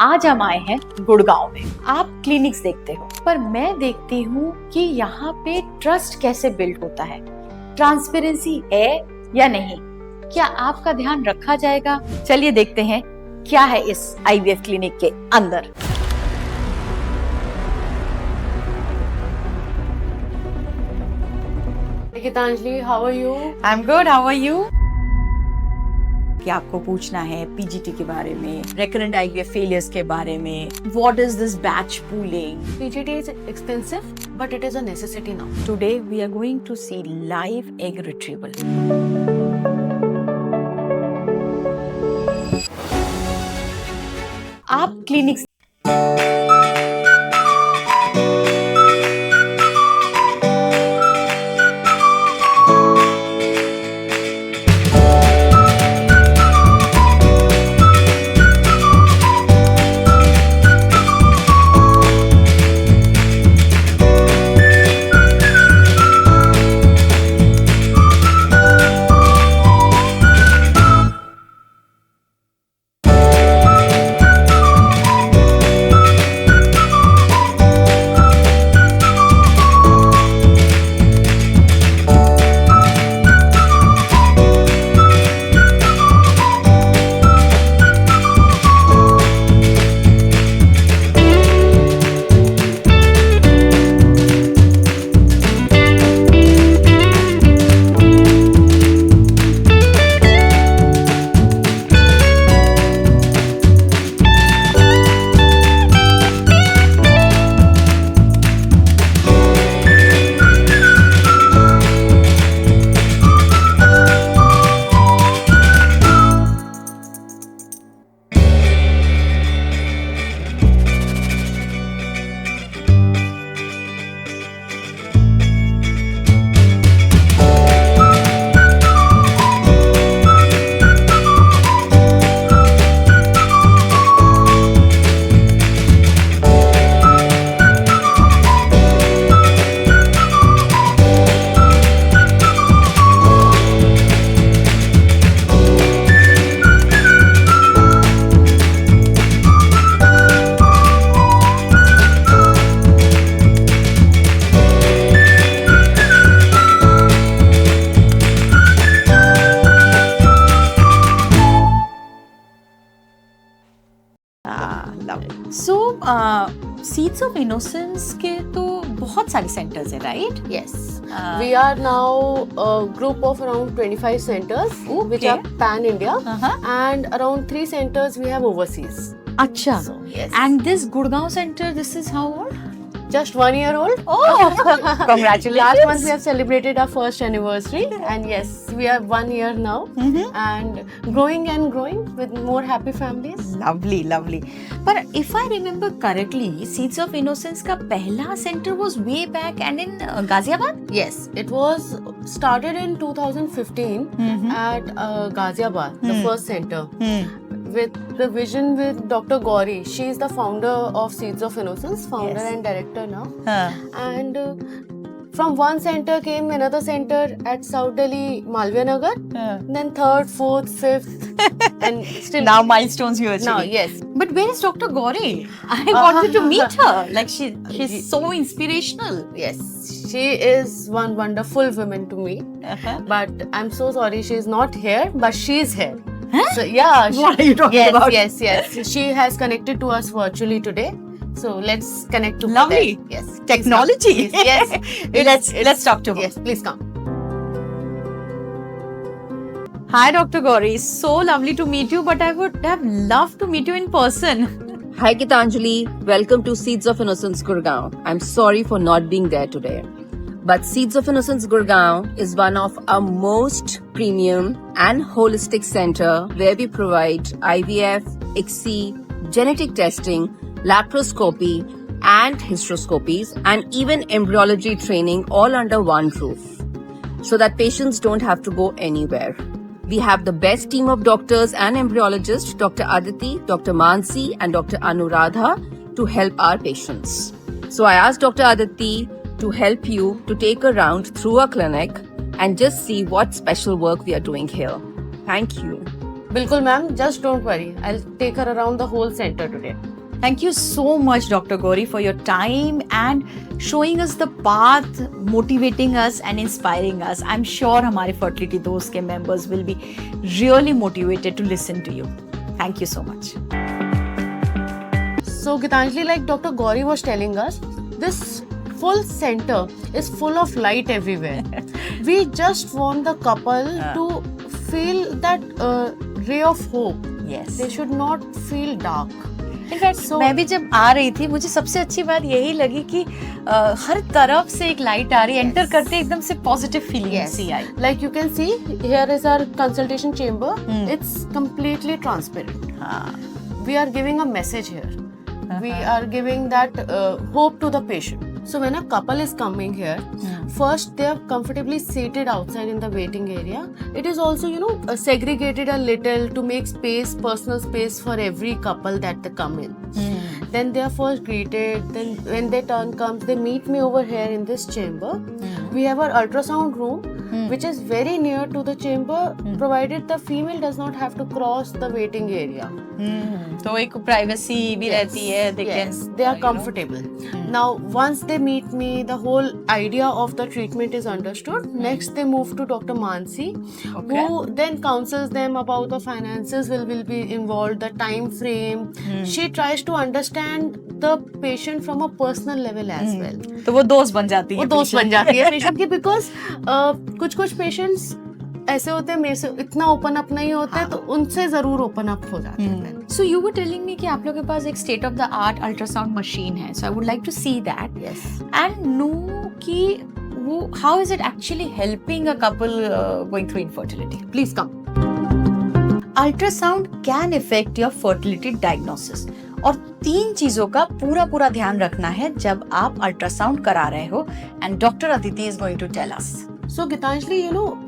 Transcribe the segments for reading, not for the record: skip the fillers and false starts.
आज हम आए हैं गुड़गांव में। आप क्लिनिक्स देखते हो, पर मैं देखती हूँ कि यहाँ पे ट्रस्ट कैसे बिल्ड होता है, ट्रांसपेरेंसी है या नहीं, क्या आपका ध्यान रखा जाएगा। चलिए देखते हैं क्या है इस आईवीएफ क्लिनिक के अंदर। Gitanjali, how are you? I am good, how are you? कि आपको पूछना है पीजीटी के बारे में, रेकरेंट आईवीएफ फेलियर्स के बारे में, what is this batch pooling. PGT is expensive, but it is a necessity now. Today we are going to see live egg retrieval. आप क्लिनिक्स सीड्स ऑफ इनोसेंस के तो बहुत सारे सेंटर्स है, right? Yes. We are now a group of around 25 centers, which are pan India, and around 3 centers we have overseas. अच्छा. So, yes. And this Gurgaon center, this is how old? Just 1 year old. Oh, congratulations. Last month we have celebrated our first anniversary, and yes, we are 1 year now, and growing with more happy families. Lovely, lovely. But if I remember correctly, Seeds of Innocence का पहला center was way back and in Ghaziabad? Yes, it was started in 2015 at Ghaziabad, the first center. With the vision with Dr. Gauri. She is the founder of Seeds of Innocence, founder and director now. And from one center came another center at South Delhi, Malviya Nagar. Then third, fourth, fifth, and still Now milestones you are achieving. now. Yes. But where is Dr. Gauri? I wanted to meet her. Like she's so inspirational. Yes, she is one wonderful woman to me. But I'm so sorry she's not here, but she's here. So yeah, What are you talking yes, about? Yes. She has connected to us virtually today. So let's connect to Lovely. her. Yes. Please Technology. come. Yes. Let's talk to her. Yes, please come. Hi, Dr. Gauri. So lovely to meet you, but I would have loved to meet you in person. Hi Gitanjali, welcome to Seeds of Innocence Gurgaon. I'm sorry for not being there today. But Seeds of Innocence Gurgaon is one of our most premium and holistic center where we provide IVF, ICSI, genetic testing, laparoscopy and hysteroscopies and even embryology training all under one roof so that patients don't have to go anywhere. We have the best team of doctors and embryologists, Dr. Aditi, Dr. Mansi and Dr. Anuradha to help our patients. So I asked Dr. Aditi to help you to take a round through our clinic and just see what special work we are doing here. Thank you. बिल्कुल ma'am, just don't worry. I'll take her around the whole center today. Thank you so much, Dr. Gauri, for your time and showing us the path, motivating us and inspiring us. I'm sure हमारे fertility दोस्त के members will be really motivated to listen to you. Thank you so much. So Gitanjali, like Dr. Gauri was telling us, this full center is full of light everywhere. We just want the couple to feel that ray of hope. Yes. They should not feel dark. In fact मैं भी जब आ रही थी, मुझे सबसे अच्छी बात यही लगी कि हर तरफ से एक लाइट आ रही है. एंटर करते एकदम से पॉजिटिव फीलिंग सी आई. Like you can see, here is our consultation chamber. It's completely transparent. We are giving a message here. We are giving that hope to the patient. So when a couple is coming here, first they are comfortably seated outside in the waiting area. It is also, segregated a little to make space, personal space for every couple that they come in. Then they are first greeted. Then when their turn comes, they meet me over here in this chamber. We have our ultrasound room, which is very near to the chamber, provided the female does not have to cross the waiting area. तो एक privacy भी रहती है. They are comfortable. Now, once they meet me, the whole idea of the treatment is understood. Next, they move to Dr. Mansi, who then counsels them about the finances will be involved, the time frame. She tries to understand the patient from a personal level as well. तो वो दोस्त बन जाती है. वो दोस्त बन जाती है patient की, because कुछ patients ऐसे होते हैं, मेरे से इतना ओपन अप नहीं होते हैं, तो उनसे जरूर ओपन अप हो जाते हैं. So you were telling me कि आप लोगों के पास एक state of the art ultrasound machine है. So I would like to see that and know कि वो how is it actually helping a couple going through infertility. Please come. Ultrasound can effect your fertility diagnosis. और 3 चीजों का पूरा ध्यान रखना है जब आप अल्ट्रासाउंड करा रहे हो. And doctor Aditi is going to tell us. So Gitanjali,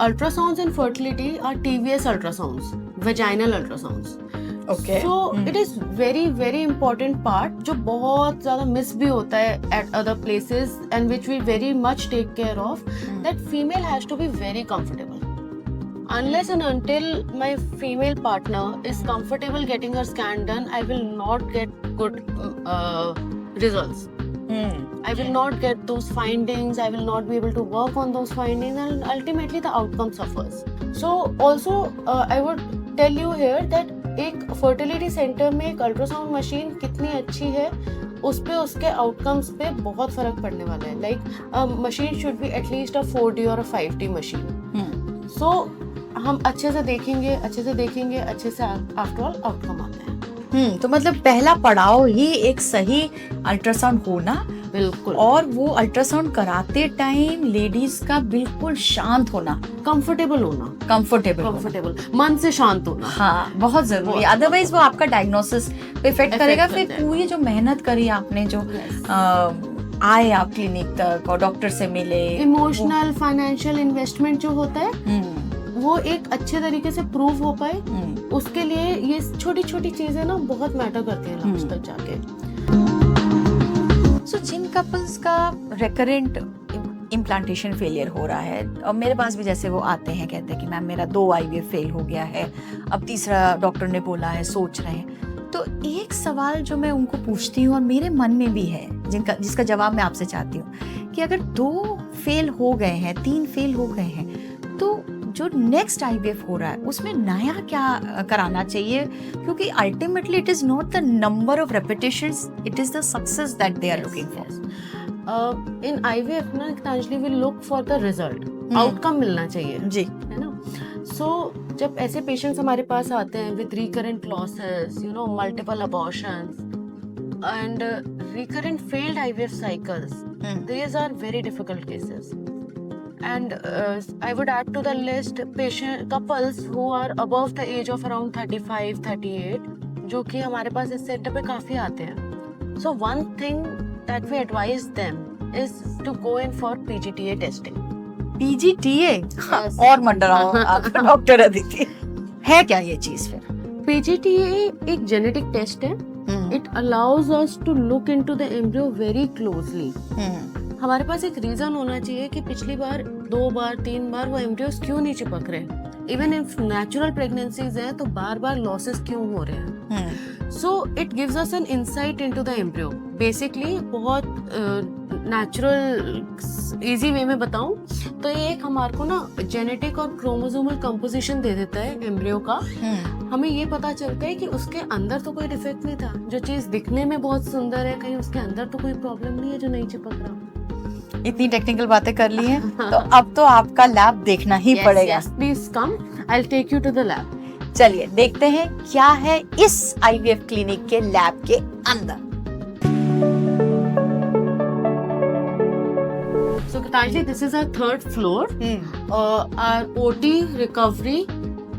ultrasounds in fertility are TVS ultrasounds, vaginal ultrasounds. Okay. So it is very very important part जो बहुत ज़्यादा miss भी होता है at other places and which we very much take care of. That female has to be very comfortable. Unless and until my female partner is comfortable getting her scan done, I will not get good results. I will not get those findings. I will not be able to work on those findings, and ultimately the outcome suffers. So also I would tell you here that एक fertility center में एक ultrasound machine कितनी अच्छी है, उस पे उसके outcomes पे बहुत फर्क पड़ने वाला है. Like a machine should be at least a 4D or a 5D machine. So हम अच्छे से देखेंगे, अच्छे से after all outcome आता है. तो मतलब पहला पड़ाव ही एक सही अल्ट्रासाउंड होना. बिल्कुल. और वो अल्ट्रासाउंड कराते टाइम लेडीज का बिल्कुल शांत होना, कंफर्टेबल होना, कंफर्टेबल मन से शांत होना. हाँ, बहुत जरूरी है. अदरवाइज वो आपका डायग्नोसिस पे इफेक्ट करेगा. फिर पूरी जो मेहनत करी आपने, जो आए आप क्लिनिक तक और डॉक्टर से मिले, इमोशनल फाइनेंशियल इन्वेस्टमेंट जो होता है वो एक अच्छे तरीके से प्रूव हो पाए, उसके लिए ये छोटी छोटी चीजें ना बहुत मैटर करती हैं लास्ट तक जाके. सो जिन कपल्स का रिकरेंट इम्प्लांटेशन फेलियर हो रहा है, और मेरे पास भी जैसे वो आते हैं, कहते हैं कि मैम मेरा 2 IVF फेल हो गया है, अब तीसरा डॉक्टर ने बोला है, सोच रहे हैं. तो एक सवाल जो मैं उनको पूछती हूँ और मेरे मन में भी है, जिसका जवाब मैं आपसे चाहती हूँ, कि अगर 2 फेल हो गए हैं, 3 फेल हो गए हैं, तो जो नेक्स्ट IVF हो रहा है उसमें नया क्या कराना चाहिए? क्योंकि ultimately it is not the number of repetitions, it is the success that they are looking for. In IVF ना Gitanjali, we look for the result. Outcome मिलना चाहिए जी, है ना. सो जब ऐसे पेशेंट्स हमारे पास आते हैं with recurrent losses, multiple abortions and recurrent failed IVF cycles, these are very difficult cases. And I would add to the list couples who are above the age of around 35, 38, जो कि हमारे पास इस centre पे काफी आते हैं. So one thing that we advise them is to go in for PGTA testing. PGTA? Yes. और मंडराओ doctor Aditi, है क्या ये चीज? फिर PGTA एक जेनेटिक टेस्ट है. It allows us to look into the embryo very closely. हमारे पास एक रीजन होना चाहिए कि पिछली बार 2 बार 3 बार वो एम्ब्रियोस क्यों नहीं चिपक रहे. इवन इफ नेचुरल प्रेगनेंसीज है तो बार बार लॉसेस क्यों हो रहे हैं. So it gives us an insight into the embryo. Basically बहुत नेचुरल इजी वे में बताऊं तो ये एक हमारे को ना जेनेटिक और क्रोमोसोमल कंपोजिशन दे देता है एम्ब्रियो का. हमें ये पता चलता है कि उसके अंदर तो कोई डिफेक्ट नहीं था. जो चीज दिखने में बहुत सुंदर है, कहीं उसके अंदर तो कोई प्रॉब्लम नहीं है जो नहीं चिपक रहा. इतनी टेक्निकल बातें कर ली हैं तो अब तो आपका लैब देखना ही पड़ेगा. Please come, I will take you to the lab. चलिए देखते हैं क्या है इस आईवीएफ क्लिनिक के लैब के अंदर. So Gitanjali, this is our third floor. Our OT, recovery,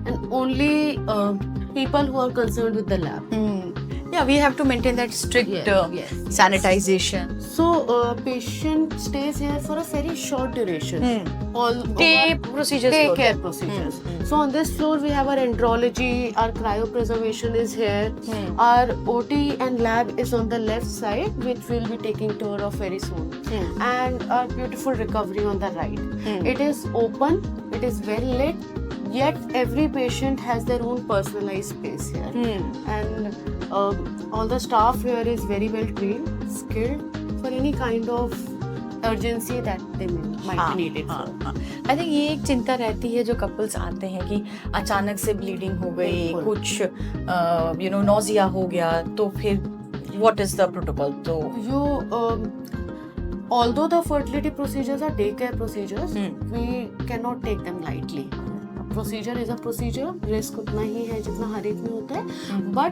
and only people who are concerned with the lab. Yeah, we have to maintain that strict Yes. sanitization. So patient stays here for a very short duration. All Day procedures. Day होते care हैं. procedures. So on this floor we have our andrology, our cryopreservation is here. Our OT and lab is on the left side, which we'll be taking tour of very soon. And our beautiful recovery on the right. It is open, it is well lit, yet every patient has their own personalized space here. And all the staff here is very well trained, skilled for any kind of urgency that they might need it for. I think ये एक चिंता रहती है जो couples आते हैं कि अचानक से ब्लीडिंग हो गई, बिल्कुल. कुछ नोजिया हो गया, तो फिर व्हाट इज द प्रोटोकॉल? तो Although the fertility procedures are daycare procedures, we cannot take them lightly. Procedure is a procedure, risk उतना ही है जितना हर एक में होता है, but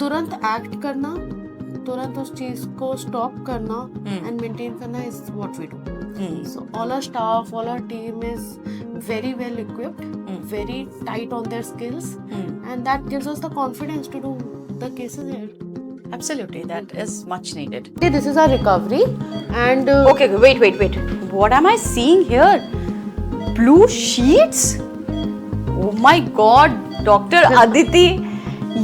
तुरंत act करना, तुरंत उस चीज को stop करना and maintain करना is what we do. So all our staff, all our team is very well equipped, very tight on their skills, and that gives us the confidence to do the cases here. Absolutely, that is much needed. Okay, this is our recovery and Okay, wait. What am I seeing here? Blue sheets? Oh my God, Dr. Aditi,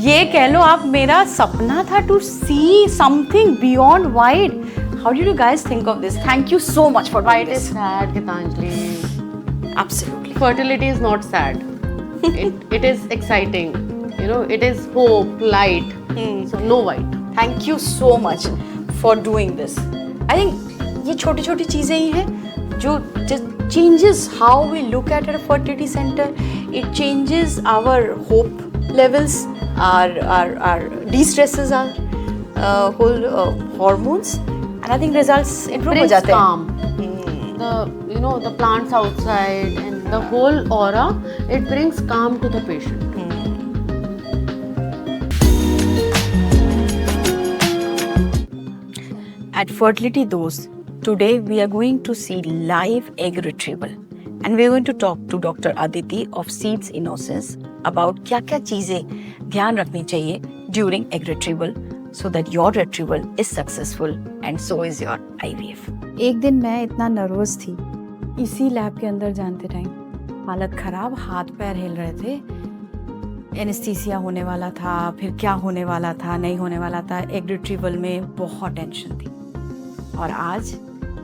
ये कह लो आप मेरा सपना था to see something beyond white. How did you guys think of this? Thank you so much for doing White is this. sad, Gitanjali. Absolutely. Fertility is not sad. It is exciting. It is hope, light. So no white. Thank you so much for doing this. I think ये छोटी छोटी चीजें ही हैं जो just changes how we look at a fertility center. It changes our hope levels, our de-stresses our whole hormones, and I think results improve हो Brings जाते हैं. calm. The plants outside and the whole aura, it brings calm to the patient. At Fertility Dose, today we are going to see live egg retrieval, and we are going to talk to Dr. Aditi of Seeds Innocence about क्या-क्या चीजें ध्यान रखनी चाहिए during egg retrieval so that your retrieval is successful and so is your IVF. एक दिन मैं इतना nervous थी इसी लैब के अंदर जानते टाइम, हालत खराब, हाथ पैर हिल रहे थे, एनेस्थीसिया होने वाला था, फिर क्या होने वाला था, नहीं होने वाला था, एग रिट्रीवल में बहुत टेंशन थी. और आज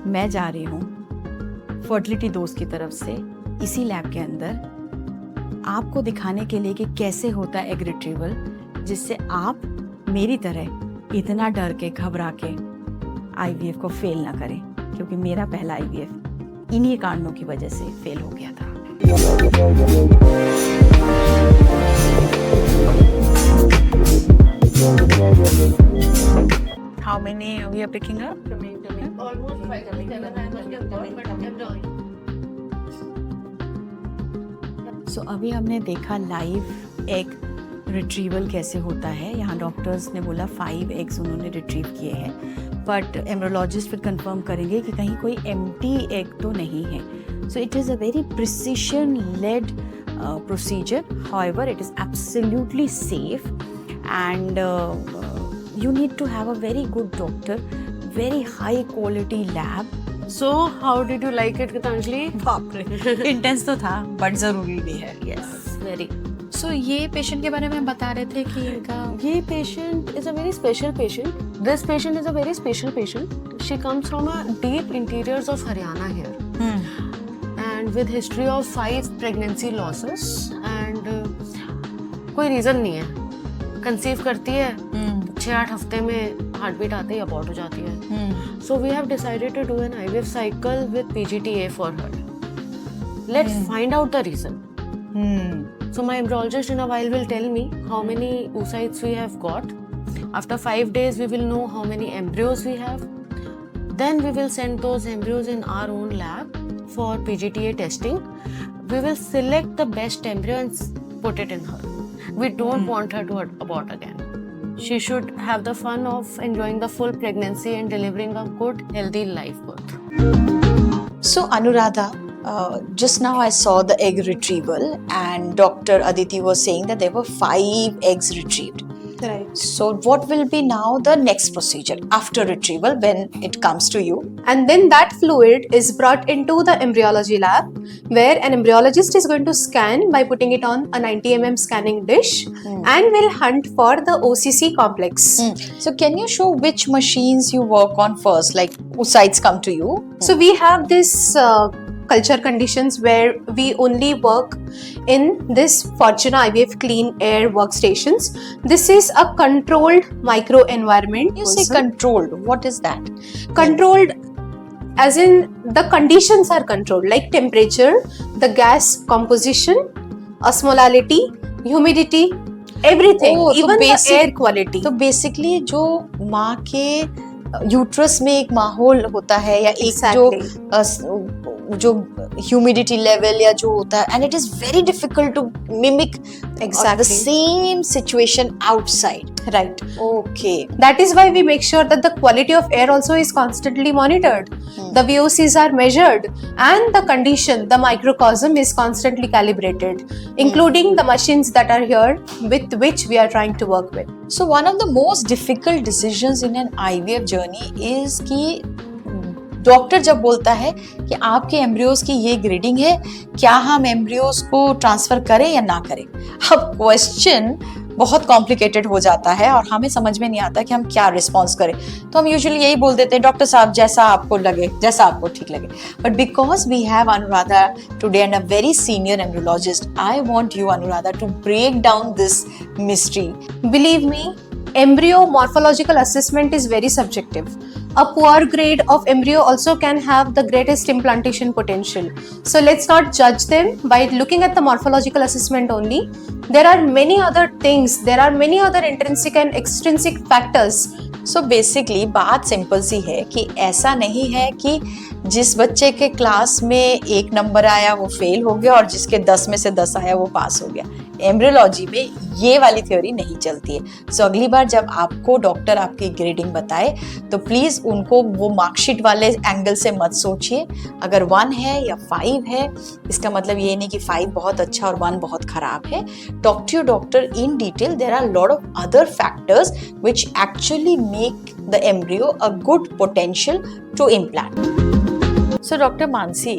मैं जा रही हूँ फर्टिलिटी दोस्त की तरफ से इसी लैब के अंदर आपको दिखाने के लिए कि कैसे होता है एग रिट्रीवल, जिससे आप मेरी तरह इतना डर के घबरा के आईवीएफ को फेल ना करें, क्योंकि मेरा पहला आईवीएफ इन्हीं कारणों की वजह से फेल हो गया था. How many we are picking up? Almost 5. सो अभी हमने देखा लाइव एग रिट्रीवल कैसे होता है. यहाँ डॉक्टर्स ने बोला 5 एग्स उन्होंने रिट्रीव किए हैं, बट एम्ब्रोलॉजिस्ट फिर कंफर्म करेंगे कि कहीं कोई एम्प्टी एग तो नहीं है. So it is a very precision led procedure. However, it is absolutely safe, and you need to have a very good doctor, very high quality lab. So, how did you like it, Gitanjali? बाप रे, intense तो था but ज़रूरी भी है. Yes, very. सो ये patient के बारे में बता रहे थे कि इनका ये patient is a very special patient. This patient is a very special patient. She comes from a deep interiors of Haryana here. And with history of 5 pregnancy losses and कोई रीज़न नहीं है, कंसीव करती है 6-8 हफ्ते में heart beat आते ही abort हो जाती है. So we have decided to do an IVF cycle with PGTA for her. Let's find out the reason. So my embryologist in a while will tell me how many oocytes we have got. After 5 days we will know how many embryos we have. Then we will send those embryos in our own lab for PGTA testing. We will select the best embryo and put it in her. We don't want her to abort again. She should have the fun of enjoying the full pregnancy and delivering a good, healthy life birth. So Anuradha, just now I saw the egg retrieval and Dr. Aditi was saying that there were 5 eggs retrieved. Right. So what will be now the next procedure after retrieval when it comes to you? And then that fluid is brought into the embryology lab where an embryologist is going to scan by putting it on a 90 mm scanning dish and will hunt for the OCC complex. So can you show which machines you work on first? Like oocytes come to you? So we have this culture conditions where we only work in this Fortuna IVF Clean Air workstations. This is a controlled micro environment. You say controlled. What is that? Controlled as in the conditions are controlled, like temperature, the gas composition, osmolality, humidity, everything, Oh, so even the basic- air quality. तो basically जो माँ के uterus में एक माहौल होता है या एक जो ह्यूमिडिटी लेवल या जो होता है and it is very difficult to mimic the same situation outside. Right. Okay. That is why we make sure that the quality of air also is constantly monitored. The VOCs are measured and the condition, the microcosm is constantly calibrated, including the machines that are here with which we are trying to work with. So one of the most difficult decisions in an IVF journey is कि doctor जब बोलता है कि आपके embryos की ये grading है, क्या हम एम्ब्रियोज को ट्रांसफर करें या ना करें. अब क्वेश्चन बहुत कॉम्प्लिकेटेड हो जाता है और हमें समझ में नहीं आता कि हम क्या रिस्पॉन्स करें. तो हम यूजुअली यही बोल देते हैं, डॉक्टर साहब जैसा आपको लगे, जैसा आपको ठीक लगे. But because we have Anuradha today and a very senior embryologist, I want you Anuradha to break down this mystery. Believe me, embryo morphological assessment is very subjective. A poor grade of embryo also can have the greatest implantation potential. So let's not judge them by looking at the morphological assessment only. There are many other things, there are many other intrinsic and extrinsic factors. So basically बात simple सी है कि ऐसा नहीं है कि जिस बच्चे के क्लास में 1 नंबर आया वो फेल हो गया और जिसके 10 में से 10 आया वो पास हो गया. एम्ब्रियोलॉजी में ये वाली थ्योरी नहीं चलती है. सो अगली बार जब आपको डॉक्टर आपकी ग्रेडिंग बताए तो प्लीज़ उनको वो मार्कशीट वाले एंगल से मत सोचिए. अगर 1 है या 5 है इसका मतलब ये नहीं कि 5 बहुत अच्छा और 1 बहुत खराब है. Talk to your doctor in detail. There are lot of other factors which actually make the embryo a good potential to implant. So doctor Mansi,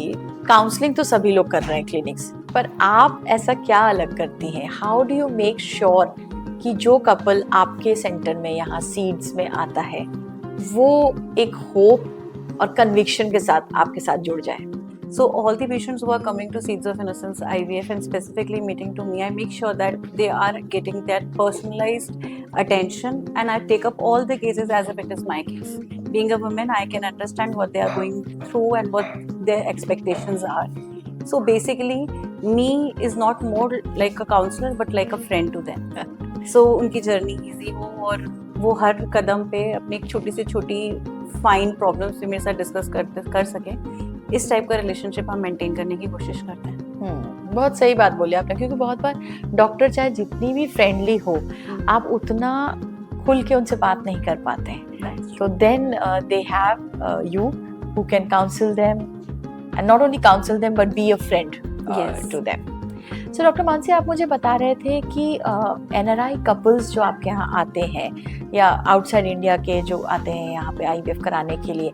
counselling तो सभी लोग कर रहे हैं क्लिनिक्स, पर आप ऐसा क्या अलग करती हैं? How do you make sure कि जो कपल आपके सेंटर में यहाँ सीड्स में आता है वो एक होप और कन्विक्शन के साथ आपके साथ जुड़ जाए? So all the patients who are coming to Seeds of Innocence IVF and specifically meeting to me, I make sure that they are getting that personalized attention and I take up all the cases as if it is my case. Being a woman, I can understand what they are going through and what their expectations are. So basically, me is not more like a counselor but like a friend to them. So उनकी journey easy हो और वो हर कदम पे अपनी एक छोटी से छोटी फाइन प्रॉब्लम्स भी मेरे साथ डिस्कस कर सकें. इस टाइप का रिलेशनशिप हम मेंटेन करने की कोशिश करते हैं. बहुत सही बात बोली आपने, क्योंकि बहुत बार डॉक्टर चाहे जितनी भी फ्रेंडली हो आप उतना खुल के उनसे बात नहीं कर पाते हैं. तो then they have you who can counsel them and not only counsel them but be a friend to them. So doctor Mansi, आप मुझे बता रहे थे कि एनआरआई कपल्स जो आपके यहाँ आते हैं या आउटसाइड इंडिया के जो आते हैं यहाँ पे आईवीएफ कराने के लिए,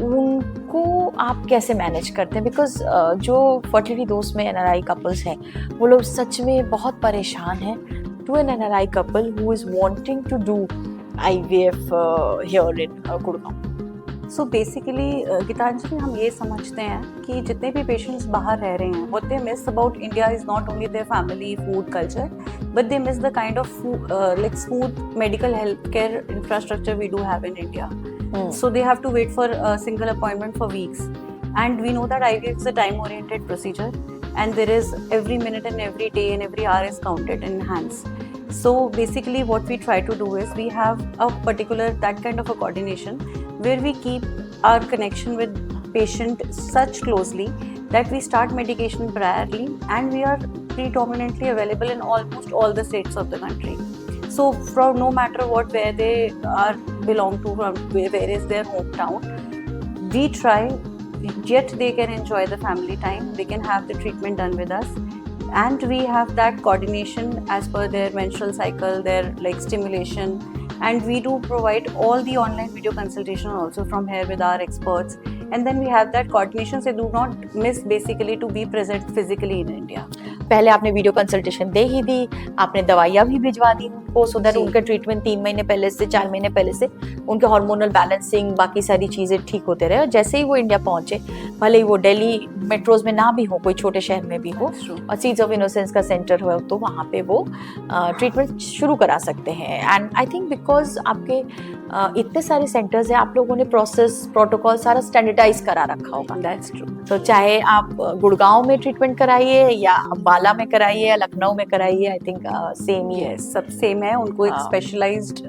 उनको आप कैसे मैनेज करते हैं? बिकॉज जो फर्टिलिटी दोस्त में एनआरआई कपल्स हैं वो लोग सच में बहुत परेशान हैं to an NRI couple who is wanting to do IVF here in Gurgaon. So basically Geetanjali हम ये समझते हैं कि जितने भी पेशेंट्स बाहर रह रहे हैं what they miss about India is not only their family food culture but they miss the kind of like smooth medical healthcare infrastructure we do have in India. So they have to wait for a single appointment for weeks, and we know that IVF is a time oriented procedure and there is every minute and every day and every hour is counted in hands. So basically what we try to do is we have a particular that kind of a coordination where we keep our connection with patient such closely that we start medication priorly, and we are predominantly available in almost all the states of the country. So from no matter what where they are belong to, from where is their hometown, we try, yet they can enjoy the family time, they can have the treatment done with us, and we have that coordination as per their menstrual cycle, their like stimulation, and we do provide all the online video consultation also from here with our experts, and then we have that coordination, so do not miss basically to be present physically in India. पहले आपने video consultation दे ही दी, आपने दवाइयाँ भी भिजवा दी उनको, so that जी। उनका treatment 3 महीने पहले से 4 महीने पहले से उनके हार्मोनल बैलेंसिंग बाकी सारी चीज़ें ठीक होते रहे, और जैसे ही वो इंडिया पहुंचे, भले ही वो दिल्ली मेट्रोज में ना भी हो, कोई छोटे शहर में भी हो, और सीड्स ऑफ इनोसेंस का सेंटर हो तो वहाँ पे वो ट्रीटमेंट शुरू करा सकते हैं. एंड आई थिंक बिकॉज आपके इतने सारे सेंटर्स हैं, आप लोगों ने प्रोसेस प्रोटोकॉल सारा स्टैंडर्डाइज करा रखा होगा. That's true. तो चाहे आप गुड़गांव में ट्रीटमेंट कराइए या अम्बाला में कराइए या लखनऊ में कराइए, आई थिंक सेम ही है. Yes, सब सेम है. उनको एक हाँ. स्पेशलाइज्ड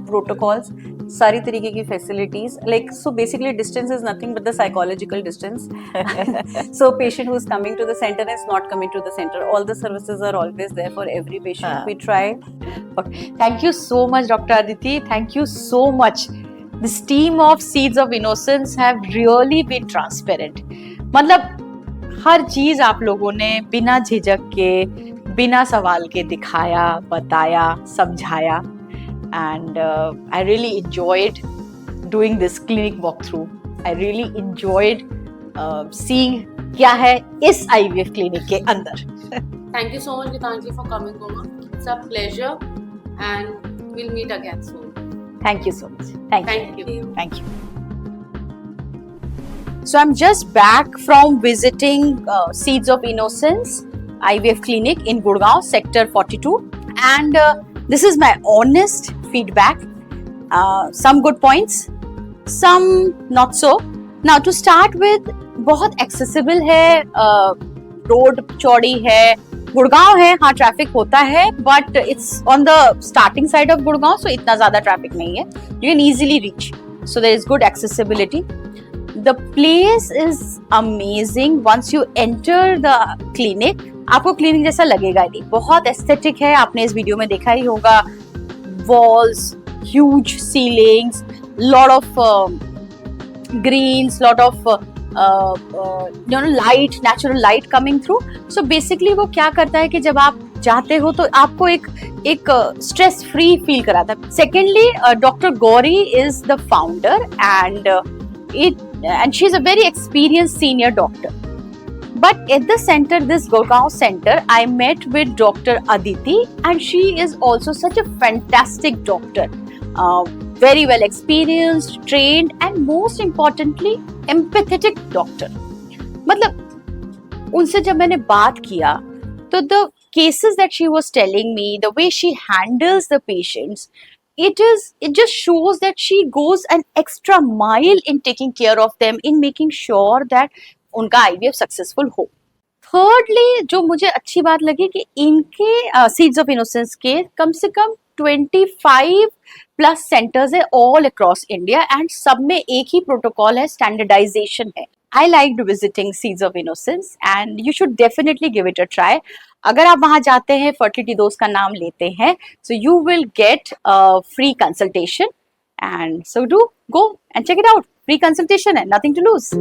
प्रोटोकॉल्स, सारी तरीके की facilities, like so basically distance is nothing but the psychological distance. So patient who is coming to the center is not coming to the center. All the services are always there for every patient. हाँ. We try. Thank you so much, Dr. Aditi. Thank you so much. This team of Seeds of Innocence have really been transparent. मतलब हर चीज आप लोगों ने बिना झिझक के, बिना सवाल के दिखाया, बताया, समझाया, and I really enjoyed doing this clinic walkthrough. I really enjoyed seeing क्या है इस IVF clinic के अंदर. Thank you so much, Gitanjali, for coming over. It's a pleasure, and we'll meet again soon. Thank you so much. Thank you. Thank you. Thank you. So I'm just back from visiting Seeds of Innocence IVF clinic in Gurgaon, sector 42, and this is my honest feedback. Some good points, some not so. Now to start with, बहुत accessible है, road चौड़ी है, गुड़गांव है, हाँ traffic होता है, but it's on the starting side of Gurgaon, so इतना ज्यादा ट्रैफिक नहीं है. You can easily reach, so there is good accessibility. The place is amazing. Once you enter the clinic, आपको क्लिनिक जैसा लगेगा नहीं, बहुत एस्थेटिक है. आपने इस वीडियो में देखा ही होगा, walls, huge ceilings, lot of greens, lot of light, natural light coming through. So basically वो क्या करता है कि जब आप जाते हो तो आपको एक स्ट्रेस फ्री फील कराता है. Secondly, doctor Gauri is the founder, and she is a very experienced senior doctor. But at the center, this Gurgaon center, I met with Dr. Aditi, and she is also such a fantastic doctor. Very well experienced, trained, and most importantly, empathetic doctor. मतलब उनसे जब मैंने बात किया तो the cases that she was telling me, the way she handles the patients, it just shows that she goes an extra mile in taking care of them, in making sure that उनका IVF successful हो. Thirdly, जो मुझे अच्छी बात लगी कि इनके seeds of innocence के कम से कम 25 प्लस सेंटर्स है ऑल अक्रॉस इंडिया, एंड सब में एक ही प्रोटोकॉल है, स्टैंडर्डाइजेशन है. I liked visiting Seeds of Innocence, and you should definitely give it a try. अगर आप वहां जाते हैं, fertility dose का नाम लेते हैं, so you will get a free consultation, and so do go and check it out. Free consultation है, nothing to lose.